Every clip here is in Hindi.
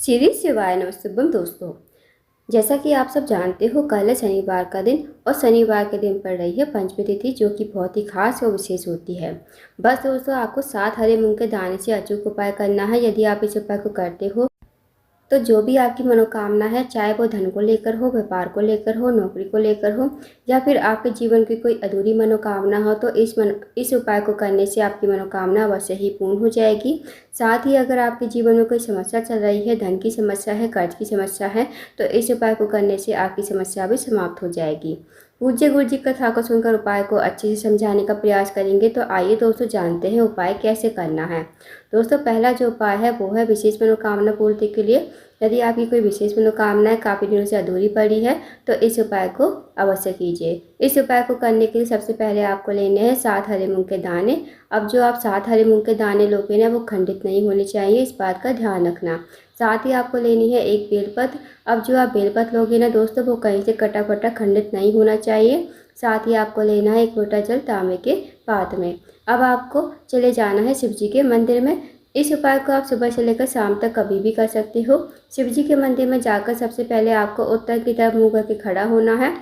श्री शिवाय नमस्तुभ्यम दोस्तों। जैसा कि आप सब जानते हो, कल है शनिवार का दिन और शनिवार के दिन पड़ रही है पंचमी तिथि, जो कि बहुत ही खास और विशेष होती है। बस दोस्तों, आपको 7 हरे मूंग के दाने से अचूक उपाय करना है। यदि आप इस उपाय को करते हो तो जो भी आपकी मनोकामना है, चाहे वो धन को लेकर हो, व्यापार को लेकर हो, नौकरी को लेकर हो, या फिर आपके जीवन की कोई अधूरी मनोकामना हो, तो इस उपाय को करने से आपकी मनोकामना अवश्य ही पूर्ण हो जाएगी। साथ ही अगर आपके जीवन में कोई समस्या चल रही है, धन की समस्या है, कर्ज की समस्या है, तो इस उपाय को करने से आपकी समस्या भी समाप्त हो जाएगी। पूज्य गुरु जी कथा को सुनकर उपाय को अच्छे से समझाने का प्रयास करेंगे। तो आइए दोस्तों, जानते हैं उपाय कैसे करना है। दोस्तों, पहला जो उपाय है वो है विशेष मनोकामना पूर्ति के लिए। यदि आपकी कोई विशेष मनोकामना काफ़ी दिनों से अधूरी पड़ी है तो इस उपाय को अवश्य कीजिए। इस उपाय को करने के लिए सबसे पहले आपको लेने हैं 7 हरे मूंग के दाने। अब जो आप 7 हरे मूंग के दाने लोगे ना, वो खंडित नहीं होने चाहिए, इस बात का ध्यान रखना। साथ ही आपको लेनी है एक बेलपत्र। अब जो आप बेलपत्र लोगे ना दोस्तों, वो कहीं से कटा कटा खंडित नहीं होना चाहिए। साथ ही आपको लेना है 1 लोटा जल तांबे के पात्र में। अब आपको चले जाना है शिव जी के मंदिर में। इस उपाय को आप सुबह से लेकर शाम तक कभी भी कर सकते हो। शिव जी के मंदिर में जाकर सबसे पहले आपको उत्तर की तरफ मुंह करके खड़ा होना है।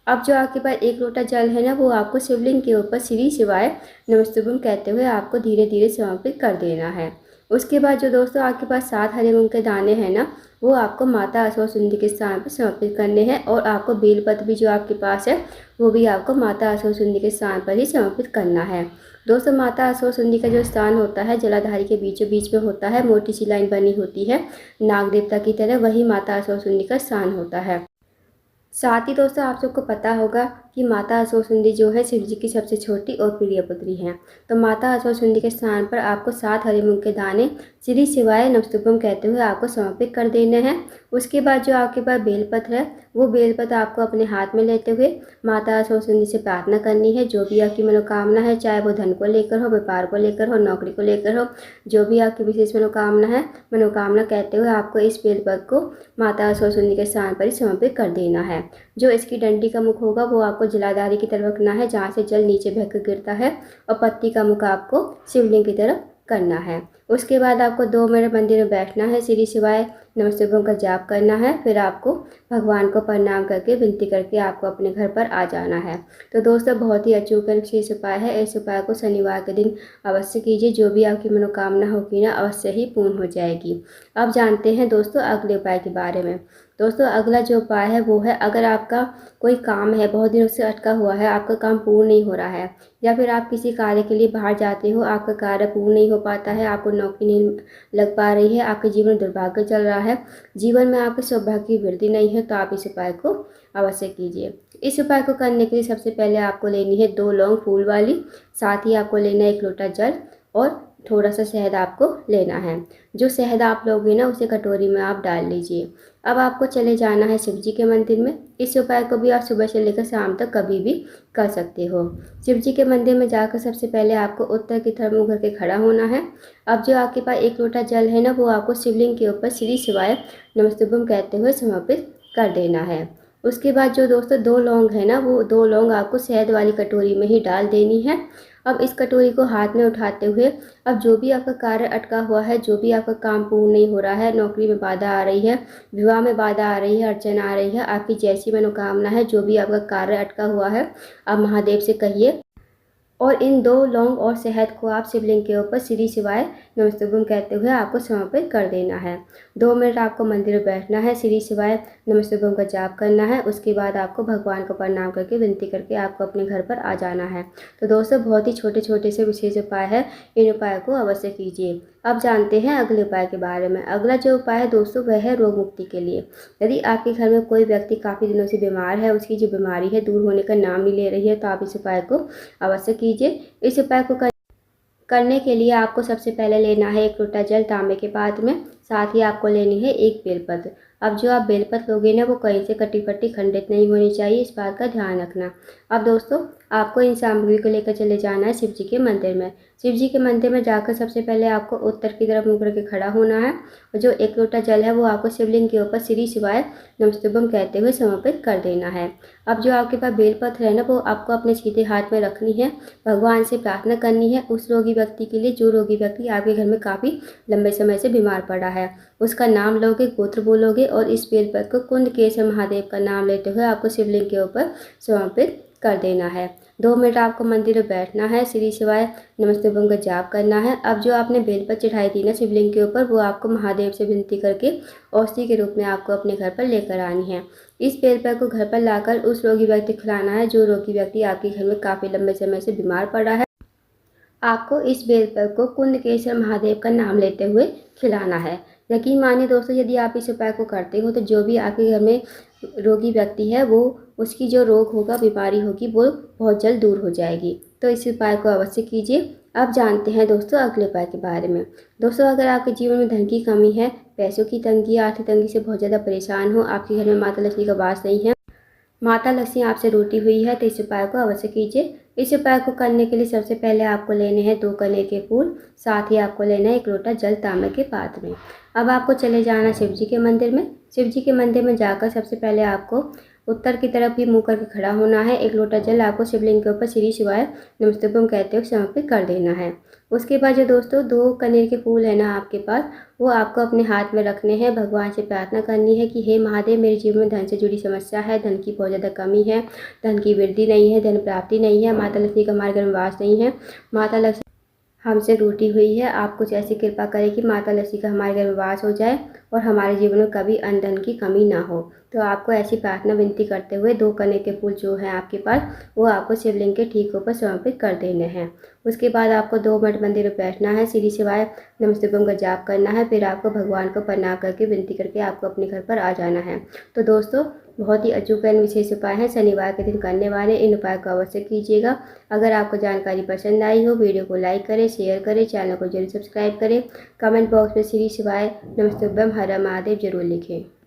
अब जो आपके पास 1 लोटा जल है ना, वो आपको शिवलिंग के ऊपर श्री शिवाय नमस्तुभ्यम कहते हुए आपको धीरे धीरे समर्पित कर देना है। उसके बाद जो दोस्तों आपके पास 7 हरे मूंग के दाने हैं ना, वो आपको माता असुरसुंदी के स्थान पर समर्पित करने हैं। और आपको बेलपत्र भी जो आपके पास है, वो भी आपको माता असुरसुंदी के स्थान पर ही समर्पित करना है। दोस्तों, माता असुरसुंदी का जो स्थान होता है, जलाधारी के बीचों बीच में होता है, मोटी सी लाइन बनी होती है नाग देवता की तरह, वही माता असुरसुंदी का स्थान होता है। साथ ही दोस्तों, आप सबको पता होगा कि माता असुरसुंदी जो है शिव जी की सबसे छोटी और प्रिय पुत्री हैं। तो माता असुरसुंदी के स्थान पर आपको 7 हरे मूंग के दाने श्री शिवाय नमस्तुभ्यम कहते हुए आपको समर्पित कर देने हैं। उसके बाद जो आपके पास बेलपत्र है, वो बेलपत्र आपको अपने हाथ में लेते हुए माता असुरसुंदी से प्रार्थना करनी है। जो भी आपकी मनोकामना है, चाहे वो धन को लेकर हो, व्यापार को लेकर हो, नौकरी को लेकर हो, जो भी आपकी विशेष मनोकामना है, मनोकामना कहते हुए आपको इस बेलपत्र को माता असुरसुंदी के स्थान पर ही समर्पित कर देना है। जो इसकी डंडी का मुख होगा, वो आपको जलाधारी की तरफ रखना है, जहाँ से जल नीचे बहकर गिरता है, और पत्ती का मुख आपको शिवलिंग की तरफ करना है। उसके बाद आपको 2 मिनट मंदिर में बैठना है, श्री शिवाय नमस्तुभ्यम का जाप करना है। फिर आपको भगवान को प्रणाम करके विनती करके आपको अपने घर पर आ जाना है। तो दोस्तों, बहुत ही अचूक विशेष उपाय है। इस उपाय को शनिवार के दिन अवश्य कीजिए। जो भी आपकी मनोकामना होगी ना, अवश्य ही पूर्ण हो जाएगी। अब जानते हैं दोस्तों अगले उपाय के बारे में। दोस्तों, अगला जो उपाय है वो है, अगर आपका कोई काम है बहुत दिनों से अटका हुआ है, आपका काम पूर्ण नहीं हो रहा है, या फिर आप किसी कार्य के लिए बाहर जाते हो, आपका कार्य पूर्ण नहीं हो पाता है, आपको नौकरी नहीं लग पा रही है, आपके जीवन में दुर्भाग्य चल रहा है, जीवन में आपके सौभाग्य की वृद्धि नहीं है, तो आप इस उपाय को अवश्य कीजिए। इस उपाय को करने के लिए सबसे पहले आपको लेनी है 2 लौंग फूल वाली। साथ ही आपको लेना है 1 लोटा जल और थोड़ा सा शहद आपको लेना है। जो शहद आप लोगे ना, उसे कटोरी में आप डाल लीजिए। अब आपको चले जाना है शिव जी के मंदिर में। इस उपाय को भी आप सुबह से लेकर शाम तक कभी भी कर सकते हो। शिव जी के मंदिर में जाकर सबसे पहले आपको उत्तर की तरफ मुँह करके खड़ा होना है। अब जो आपके पास 1 लोटा जल है ना, वो आपको शिवलिंग के ऊपर श्री शिवाय नमस्तुभ्यम कहते हुए समर्पित कर देना है। उसके बाद जो दोस्तों 2 लौंग है ना, वो 2 लौंग आपको शहद वाली कटोरी में ही डाल देनी है। अब इस कटोरी को हाथ में उठाते हुए, अब जो भी आपका कार्य अटका हुआ है, जो भी आपका काम पूर्ण नहीं हो रहा है, नौकरी में बाधा आ रही है, विवाह में बाधा आ रही है, अड़चन आ रही है, आपकी जैसी मनोकामना है, जो भी आपका कार्य अटका हुआ है, आप महादेव से कहिए। और इन 2 लौंग और शहद को आप शिवलिंग के ऊपर श्री शिवाय नमस्तुभ्यम कहते हुए आपको समर्पित कर देना है। 2 मिनट आपको मंदिर में बैठना है, श्री शिवाय नमस्तुभ्यम का जाप करना है। उसके बाद आपको भगवान को प्रणाम करके विनती करके आपको अपने घर पर आ जाना है। तो दोस्तों, बहुत ही छोटे छोटे से विशेष उपाय है, इन उपाय को अवश्य कीजिए। अब जानते हैं अगले उपाय के बारे में। अगला जो उपाय है दोस्तों, वह है रोग मुक्ति के लिए। यदि आपके घर में कोई व्यक्ति काफ़ी दिनों से बीमार है, उसकी जो बीमारी है दूर होने का नाम नहीं ले रही है, तो आप इस उपाय को अवश्य कीजिए। इस उपाय को करने के लिए आपको सबसे पहले लेना है 1 लोटा जल तांबे के पात्र में। साथ ही आपको लेनी है 1 बेलपत्र। अब जो आप बेलपत्र लोगे ना, वो कहीं से कटी फटी खंडित नहीं होनी चाहिए, इस बात का ध्यान रखना। अब दोस्तों, आपको इन सामग्री को लेकर चले जाना है शिव जी के मंदिर में। शिव जी के मंदिर में जाकर सबसे पहले आपको उत्तर की तरफ मुँह करके खड़ा होना है, और जो 1 लोटा जल है वो आपको शिवलिंग के ऊपर श्री शिवाय नमस्तुभ्यम कहते हुए समर्पित कर देना है। अब जो आपके पास बेलपत्र है ना, वो आपको अपने सीधे हाथ में रखनी है, भगवान से प्रार्थना करनी है उस रोगी व्यक्ति के लिए, जो रोगी व्यक्ति आपके घर में काफ़ी लंबे समय से बीमार पड़ा है। उसका नाम लोगे, गोत्र बोलोगे और इस बेलपत्र को कुंद केसर महादेव का नाम लेते हुए आपको शिवलिंग के ऊपर समर्पित कर देना है। 2 मिनट आपको मंदिर में बैठना है, श्री शिवाय नमस्ते ओम का जाप करना है। अब जो आपने बेलपत्र चढ़ाई थी ना शिवलिंग के ऊपर, वो आपको महादेव से विनती करके औषधि के रूप में आपको अपने घर पर लेकर आनी है। इस बेलपत्र को घर पर लाकर उस रोगी व्यक्ति को खिलाना है जो रोगी व्यक्ति आपके घर में काफ़ी लंबे समय से बीमार पड़ा है। आपको इस बेलपत्र को कुंद केसर महादेव का नाम लेते हुए खिलाना है। यकीन मानिए दोस्तों, यदि आप इस उपाय को करते हो तो जो भी आपके घर में रोगी व्यक्ति है वो उसकी जो रोग होगा, बीमारी होगी, वो बहुत जल्द दूर हो जाएगी। तो इस उपाय को अवश्य कीजिए। अब जानते हैं दोस्तों अगले उपाय के बारे में। दोस्तों, अगर आपके जीवन में धन की कमी है, पैसों की तंगी, आर्थिक तंगी से बहुत ज़्यादा परेशान हो, आपके घर में माता लक्ष्मी का वास नहीं है, माता लक्ष्मी आपसे रूठी हुई है, तो इस उपाय को अवश्य कीजिए। इस उपाय को करने के लिए सबसे पहले आपको लेने हैं 2 कनेर के फूल, साथ ही आपको लेना है 1 लोटा जल तांबे के पात्र में। अब आपको चले जाना शिव जी के मंदिर में। शिव जी के मंदिर में जाकर सबसे पहले आपको उत्तर की तरफ ही मुँह करके खड़ा होना है। 1 लोटा जल आपको शिवलिंग के ऊपर श्री शिवाय नमस्ते ओम कहते हुए समर्पित कर देना है। उसके बाद जो दोस्तों 2 कनेर के फूल है ना आपके पास, वो आपको अपने हाथ में रखने हैं। भगवान से प्रार्थना करनी है कि हे महादेव, मेरे जीवन में धन से जुड़ी समस्या है, धन की बहुत ज़्यादा कमी है, धन की वृद्धि नहीं है, धन प्राप्ति नहीं है, माता लक्ष्मी का हमारे घर में वास नहीं है, माता लक्ष्मी हमसे रूठी हुई है। आप कुछ ऐसी कृपा करें कि माता लक्ष्मी का हमारे घर में वास हो जाए और हमारे जीवन में कभी अन्न धन की कमी ना हो। तो आपको ऐसी प्रार्थना विनती करते हुए 2 कनेर के फूल जो हैं आपके पास, वो आपको शिवलिंग के ठीक ऊपर समर्पित कर देने हैं। उसके बाद आपको 2 मिनट मंदिर में बैठना है, श्री शिवाय नमस्ते ओम का जाप करना है। फिर आपको भगवान को प्रणाम करके विनती करके आपको अपने घर पर आ जाना है। तो दोस्तों, बहुत ही अचूक एवं विशेष उपाय हैं, शनिवार के दिन करने वाले। इन उपाय को अवश्य कीजिएगा। अगर आपको जानकारी पसंद आई हो, वीडियो को लाइक करें, शेयर करें, चैनल को जरूर सब्सक्राइब करें। कमेंट बॉक्स में श्री शिवाय नमस्ते ओम हर हर महादेव जरूर लिखें।